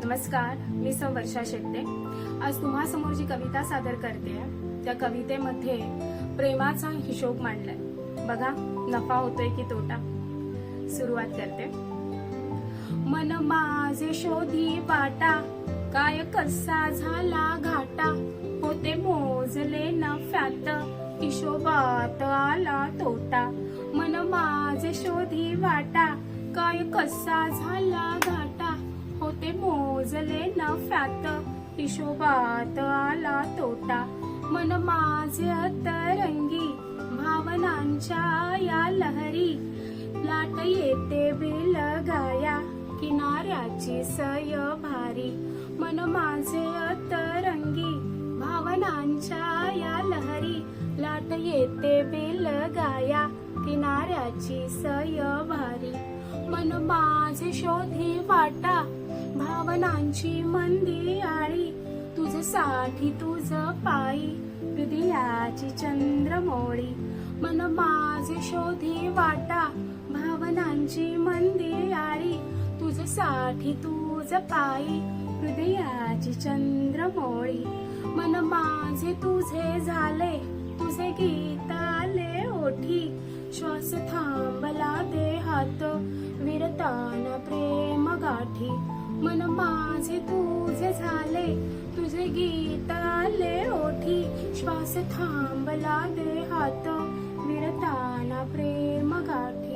नमस्कार, मी सौ वर्षा शेट्टे। आज तुम्हासमोर जी कविता सादर करते त्या कवितेमध्ये प्रेमाचा हिशोब मांडलाय। बघा नफा होतोय की तोटा। सुरुवात करते। मन माझे शोधी वाटा, काय कसा झाला घाटा, होते मोजले नफ्यात, हिशोबात आला तोटा। मन माझे शोधी वाटा, काय कसा झाला घाटा, होते मोजले नफ्यात, हिशोबात आला तोटा। मन माझे अतरंगी, भावनांच्या या लहरी, लाट येते बिलगाया, किनाऱ्याची सय भारी। मन माझे अतरंगी, भावनांच्या या लहरी, लाट येते बिलगाया, किनाऱ्याची सय भारी। मन माझे शोधी वाटा, भावनांची मंदी आळी, तुझसाठी तुझ पायी, हृदयाची चंद्रमोळी। मन माझे शोधी वाटा, भावनांची मंदी आळी, तुझसाठी तुझ पायी, हृदयाची चंद्रमोळी। मन माझे तुझे झाले, तुझे गीत आले ओठी, श्वास थांबला देहात, विरताना प्रेम गाठी। मन माझे तुझे झाले, तुझे गीत आले ओठी, श्वास थांबला देहात, विरताना प्रेम गाठी।